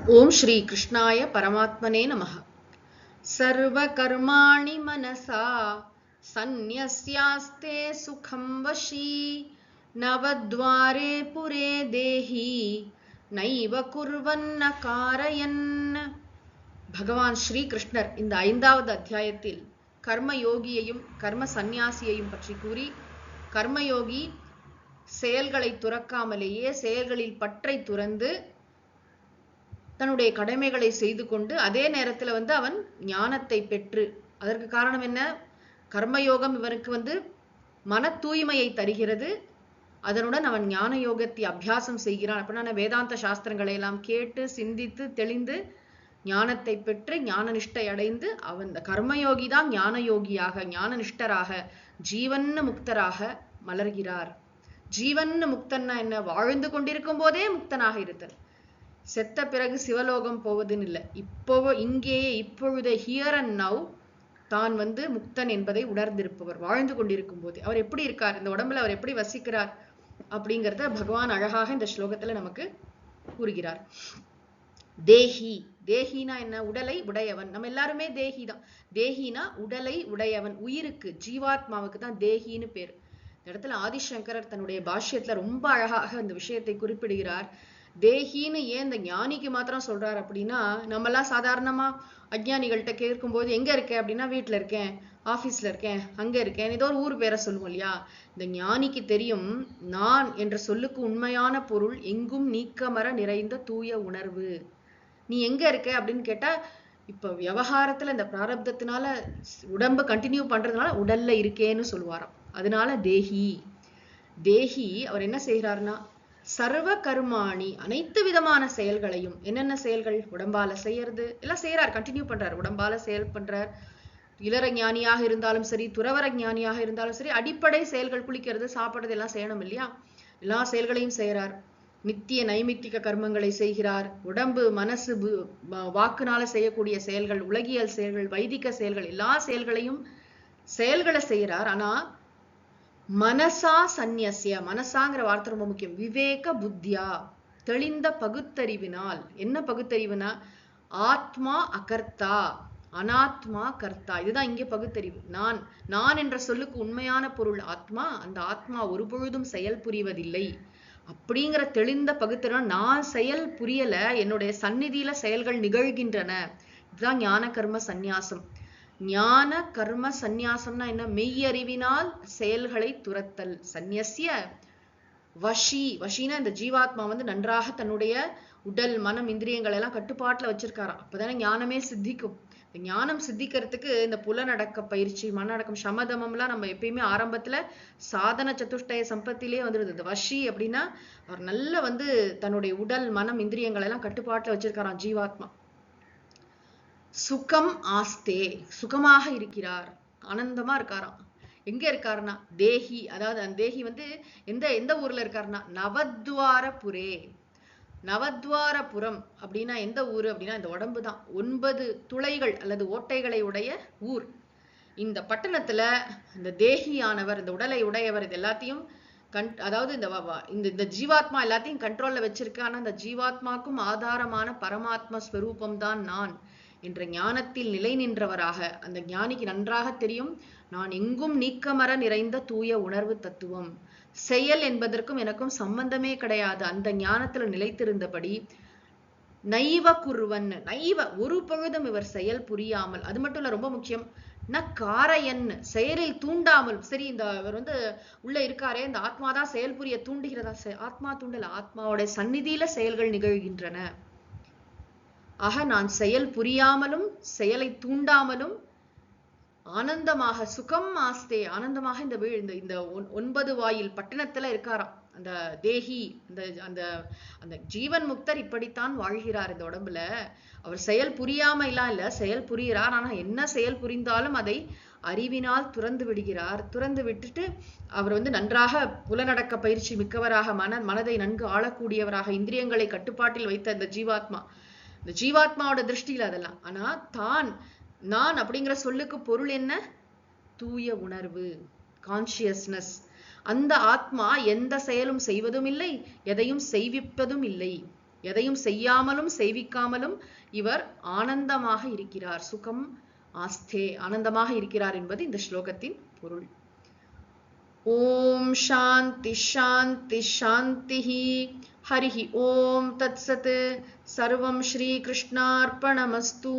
ओम श्री कृष्णाय परमात्मने नमः। सर्वकर्माणि मनसा सन्न्यस्यास्ते सुखं वशी नवद्वारे पुरे देहि नैव कुर्वन्न कारयन्. பகவான் ஸ்ரீ கிருஷ்ணர் இந்த 5வது அத்தியாயத்தில் கர்மயோகியையும் கர்ம சந்நியாசியையும் பற்றி கூறி, கர்மயோகி செயல்களை துறக்காமலேயே செயல்களில் பற்றை துறந்து தன்னுடைய கடமைகளை செய்து கொண்டு அதே நேரத்தில் அவன் ஞானத்தை பெற்று, அதற்கு காரணம் என்ன? கர்மயோகம் இவனுக்கு மன தூய்மையை தருகிறது. அதனுடன் அவன் ஞான யோகத்தை அபியாசம் செய்கிறான். அப்படின்னா வேதாந்த சாஸ்திரங்களை எல்லாம் கேட்டு சிந்தித்து தெளிந்து ஞானத்தை பெற்று ஞான நிஷ்டை அடைந்து அவன் கர்மயோகி தான் ஞான யோகியாக ஞான நிஷ்டராக ஜீவன்ன முக்தராக மலர்கிறார். ஜீவன்ன முக்தன்னா என்ன? வாழ்ந்து கொண்டிருக்கும் போதே முக்தனாக இருத்தல். செத்த பிறகு சிவலோகம் போவதுன்னு இல்லை, இங்கேயே இப்பொழுதே ஹியர் அண்ட் நவ் தான் முக்தன் என்பதை உணர்ந்திருப்பவர். வாழ்ந்து கொண்டிருக்கும் போது அவர் எப்படி இருக்கார், இந்த உடம்புல அவர் எப்படி வசிக்கிறார் அப்படிங்கிறத பகவான் அழகாக இந்த ஸ்லோகத்துல நமக்கு கூறுகிறார். தேஹி, தேஹினா என்ன? உடலை உடையவன். நம்ம எல்லாருமே தேஹி தான். தேஹினா உடலை உடையவன். உயிருக்கு, ஜீவாத்மாவுக்கு தான் தேஹின்னு பேர். இந்த இடத்துல ஆதிசங்கரர் தன்னுடைய பாஷ்யத்துல ரொம்ப அழகாக இந்த விஷயத்தை குறிப்பிடுகிறார். தேஹின்னு ஏன் இந்த ஞானிக்கு மாத்திரம் சொல்றாரு அப்படின்னா, நம்மெல்லாம் சாதாரணமா அஜ்ஞானிகள்கிட்ட கேட்கும்போது எங்க இருக்கேன் அப்படின்னா, வீட்டுல இருக்கேன், ஆபீஸ்ல இருக்கேன், அங்க இருக்கேன், ஏதோ ஒரு ஊர் பேரை சொல்லுவோம் இல்லையா? இந்த ஞானிக்கு தெரியும், நான் என்ற சொல்லுக்கு உண்மையான பொருள் எங்கும் நீக்கமர நிறைந்த தூய உணர்வு. நீ எங்க இருக்க அப்படின்னு கேட்டா, இப்ப விவகாரத்துல இந்த பிராரப்தத்தினால உடம்பு கண்டினியூ பண்றதுனால உடல்ல இருக்கேன்னு சொல்லுவாராம். அதனால தேஹி. தேஹி அவர் என்ன செய்கிறார்னா, சர்வ கர்மாணி, அனைத்து விதமான செயல்களையும், என்னென்ன செயல்கள் உடம்பால செய்யறது எல்லாம் செய்யறார், கண்டினியூ பண்றார். உடம்பால செயல் பண்றார். இளர ஞானியாக இருந்தாலும் சரி, துறவர ஞானியாக இருந்தாலும் சரி, அடிப்படை செயல்கள், குளிக்கிறது, சாப்பிடுறது எல்லாம் செய்யணும் இல்லையா? எல்லா செயல்களையும் செய்யறார். நித்திய நைமித்திக கர்மங்களை செய்கிறார். உடம்பு மனசு வாக்குனால செய்யக்கூடிய செயல்கள், உலகியல் செயல்கள், வைதிக செயல்கள், எல்லா செயல்களை செய்யறார். ஆனா மனசா சந்நியசிய, மனசாங்கிற வார்த்தை ரொம்ப முக்கியம். விவேக புத்தியா, தெளிந்த பகுத்தறிவினால். என்ன பகுத்தறிவுனா, ஆத்மா அகர்த்தா, அனாத்மா கர்த்தா. இதுதான் இங்கே பகுத்தறிவு. நான் என்ற சொல்லுக்கு உண்மையான பொருள் ஆத்மா. அந்த ஆத்மா ஒரு பொழுதும் செயல் புரிவதில்லை அப்படிங்கிற தெளிந்த பகுத்தறிவு. நான் செயல் புரியல, என்னுடைய சந்நிதியில செயல்கள் நிகழ்கின்றன. இதுதான் ஞான கர்ம சந்நியாசம். ஞான கர்ம சந்நியாசம்னா என்ன? மெய்யறிவினால் செயல்களை துரத்தல். சந்நியசிய வஷி, வஷினா இந்த ஜீவாத்மா நன்றாக தன்னுடைய உடல் மனம் இந்திரியங்கள் எல்லாம் கட்டுப்பாட்டுல வச்சிருக்காராம். அப்பதானே ஞானமே சித்திக்கும். ஞானம் சித்திக்கிறதுக்கு இந்த புலனடக்க பயிற்சி, மனடக்கம், சமதமம் எல்லாம் நம்ம எப்பயுமே ஆரம்பத்துல சாதன சதுஷ்டய சம்பத்திலேயே வந்துடுது. இந்த வஷி அப்படின்னா அவர் நல்ல தன்னுடைய உடல் மனம் இந்திரியங்கள் எல்லாம் கட்டுப்பாட்டுல வச்சிருக்காராம் ஜீவாத்மா. சுகம் ஆஸ்தே, சுகமாக இருக்கிறார், ஆனந்தமா இருக்காராம். எங்க இருக்காருன்னா தேஹி, அதாவது அந்த தேஹி எந்த ஊர்ல இருக்காருன்னா நவத்வாரபுரே. நவத்வாரபுரம் அப்படின்னா எந்த ஊரு அப்படின்னா இந்த உடம்பு தான். 9 துளைகள் அல்லது ஓட்டைகளை உடைய ஊர். இந்த பட்டணத்துல இந்த தேகியானவர், இந்த உடலை உடையவர், இது எல்லாத்தையும் அதாவது இந்த ஜீவாத்மா எல்லாத்தையும் கண்ட்ரோல்ல வச்சிருக்க. ஆனா இந்த ஜீவாத்மாக்கும் ஆதாரமான பரமாத்மா ஸ்வரூபம் தான் நான் என்ற ஞானத்தில் நிலை நின்றவராக அந்த ஞானிக்கு நன்றாக தெரியும், நான் எங்கும் நீக்கமர நிறைந்த தூய உணர்வு தத்துவம். செயல் என்பதற்கும் எனக்கும் சம்பந்தமே கிடையாது. அந்த ஞானத்துல நிலைத்திருந்தபடி நைவ குருவன், நைவ ஒரு பொழுதும் இவர் செயல் புரியாமல், அது மட்டும் இல்ல, ரொம்ப முக்கியம், ந காரையன், செயலில் தூண்டாமல். சரி, இவர் உள்ள இருக்காரே, இந்த ஆத்மாதான் செயல் புரிய தூண்டுகிறதா? ஆத்மா தூண்டல, ஆத்மாவோட சந்நிதியில செயல்கள் நிகழ்கின்றன. ஆக நான் செயல் புரியாமலும் செயலை தூண்டாமலும் ஆனந்தமாக, சுகம் ஆஸ்தே, ஆனந்தமாக இந்த 9 வாயில் பட்டணத்துல இருக்காராம் அந்த தேஹி. அந்த ஜீவன் முக்தர் இப்படித்தான் வாழ்கிறார் இந்த உடம்புல. அவர் செயல் புரியாம இல்ல, செயல் புரிகிறார். ஆனா என்ன செயல் புரிந்தாலும் அதை அறிவினால் துறந்து விடுகிறார். துறந்து விட்டுட்டு அவர் நன்றாக புலனடக்க பயிற்சி மிக்கவராக, மனதை நன்கு ஆளக்கூடியவராக, இந்திரியங்களை கட்டுப்பாட்டில் வைத்த இந்த ஜீவாத்மா. இந்த ஜீவாத்மாவோட திருஷ்டியில அதெல்லாம். ஆனா நான் அப்படிங்கிற சொல்லுக்கு பொருள் என்ன? தூய உணர்வு, கான்சியஸ்னஸ். அந்த ஆத்மா எந்த செயலும் செய்வதும் இல்லை, எதையும் செய்விப்பதும் இல்லை. எதையும் செய்யாமலும் செய்விக்காமலும் இவர் ஆனந்தமாக இருக்கிறார். சுகம் ஆஸ்தே, ஆனந்தமாக இருக்கிறார் என்பது இந்த ஸ்லோகத்தின் பொருள். ஓம் சாந்தி சாந்தி சாந்திஹி. ஹரிஹி ஓம் தத்சத். சர்வம் ஸ்ரீ கிருஷ்ணார்ப்பணமஸ்து.